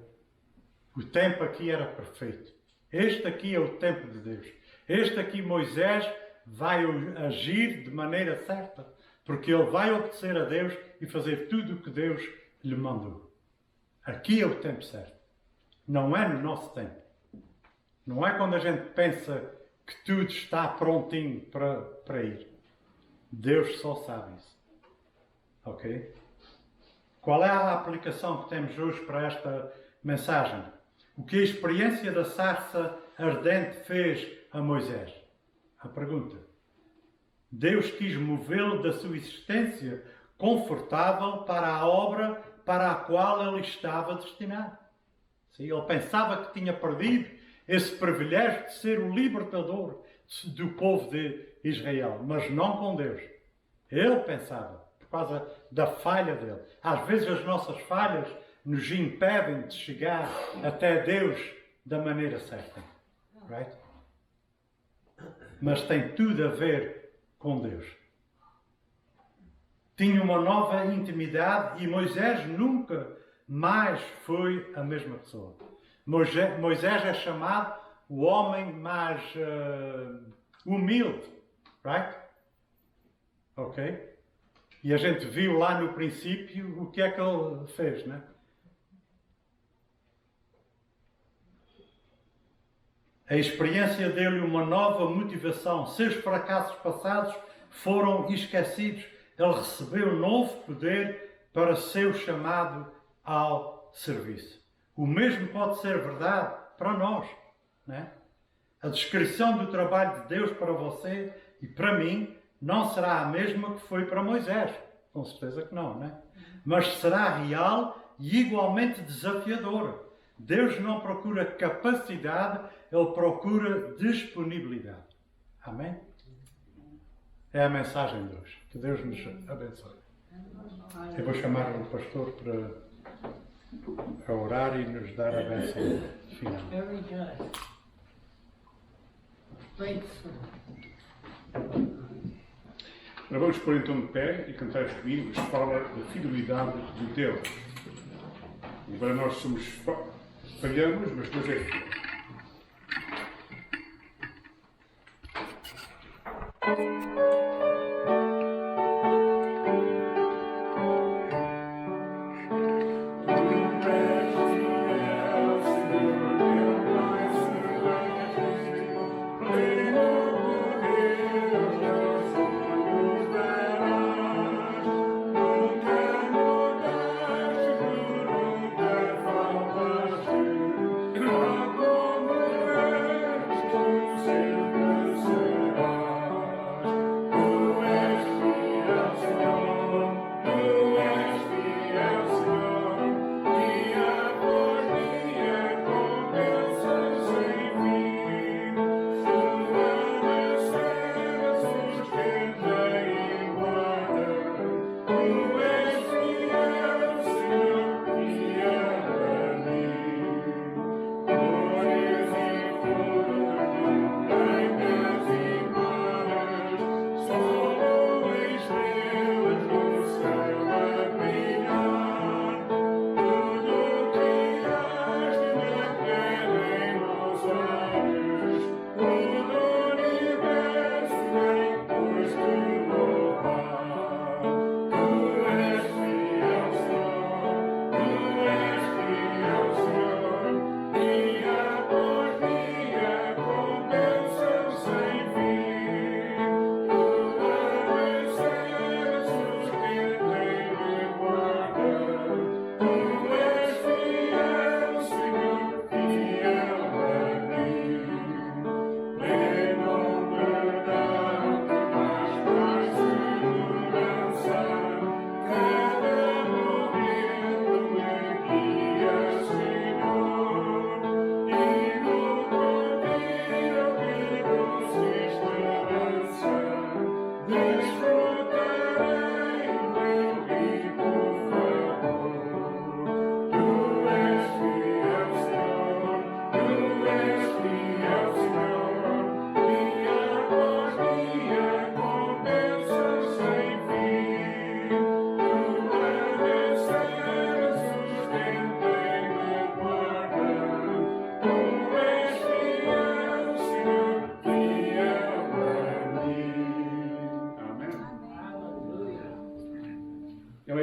O tempo aqui era perfeito. Este aqui é o tempo de Deus. Este aqui Moisés vai agir de maneira certa, porque ele vai obedecer a Deus e fazer tudo o que Deus lhe mandou. Aqui é o tempo certo. Não é no nosso tempo. Não é quando a gente pensa que tudo está prontinho para ir. Deus só sabe isso. Ok? Qual é a aplicação que temos hoje para esta mensagem? O que a experiência da sarça ardente fez a Moisés? A pergunta. Deus quis movê-lo da sua existência confortável para a obra para a qual ele estava destinado. Sim, ele pensava que tinha perdido esse privilégio de ser o libertador do povo de Israel, mas não com Deus. Ele pensava, por causa da falha dele. Às vezes as nossas falhas nos impedem de chegar até Deus da maneira certa. Right? Mas tem tudo a ver com Deus. Tinha uma nova intimidade e Moisés nunca mais foi a mesma pessoa. Moisés é chamado o homem mais humilde, right? Ok? E a gente viu lá no princípio o que é que ele fez, né? A experiência deu-lhe uma nova motivação. Seus fracassos passados foram esquecidos. Ele recebeu novo poder para seu chamado ao serviço. O mesmo pode ser verdade para nós, né? A descrição do trabalho de Deus para você e para mim não será a mesma que foi para Moisés. Com certeza que não, né? Mas será real e igualmente desafiadora. Deus não procura capacidade, Ele procura disponibilidade. Amém? É a mensagem de hoje. Que Deus nos abençoe. Eu vou chamar o pastor para orar e nos dar a bênção final. Very good. Breakthrough. Vamos pôr então de pé e cantar comigo que fala da fidelidade de Deus. Embora nós falhamos, mas Deus é fiel.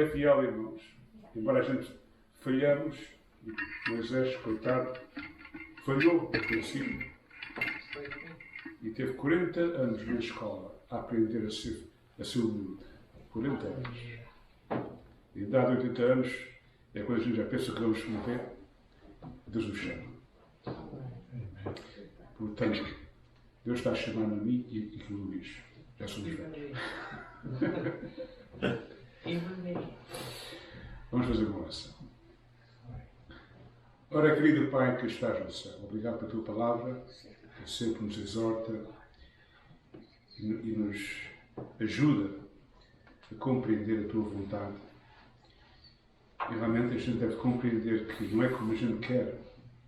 é fiel, irmãos. Embora a gente falhamos, Moisés, coitado, falhou no princípio. E teve 40 anos na escola a aprender a ser humilde. 40 anos. E dado 80 anos, é quando a gente já pensa que vamos morrer, Deus nos chama. Portanto, Deus está a chamar-me a mim e que o Luís. Já somos velhos. Vamos fazer uma oração. Ora, querido Pai que estás no céu, obrigado pela tua palavra, que sempre nos exorta e nos ajuda a compreender a tua vontade. E realmente a gente deve compreender que não é como a gente quer,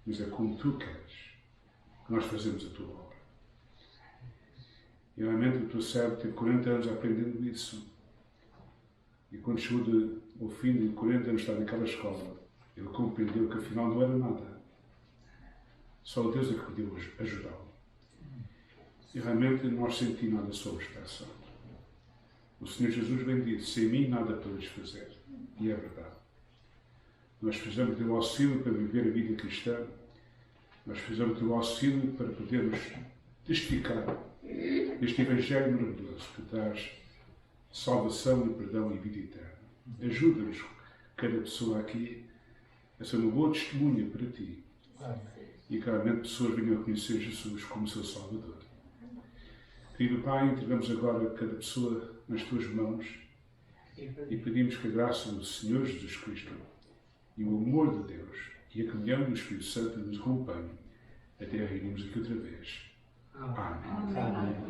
mas é como tu queres que nós fazemos a tua obra. E realmente o teu servo teve 40 anos aprendendo isso. E quando chegou ao fim de 40 anos de estar naquela escola, ele compreendeu que afinal não era nada. Só Deus é que podia ajudá-lo. E realmente nós sem ti nada somos, Pai Santo. O Senhor Jesus bem disse, sem mim nada podes fazer. E é verdade. Nós precisamos do teu auxílio para viver a vida cristã. Nós precisamos do teu auxílio para podermos testificar este Evangelho maravilhoso que traz salvação e perdão e vida eterna. Ajuda-nos, cada pessoa aqui, a ser uma boa testemunha para ti. E que realmente pessoas venham a conhecer Jesus como seu Salvador. Querido Pai, entregamos agora cada pessoa nas tuas mãos e pedimos que a graça do Senhor Jesus Cristo e o amor de Deus e a comunhão do Espírito Santo nos acompanhem até reunirmos aqui outra vez. Amém.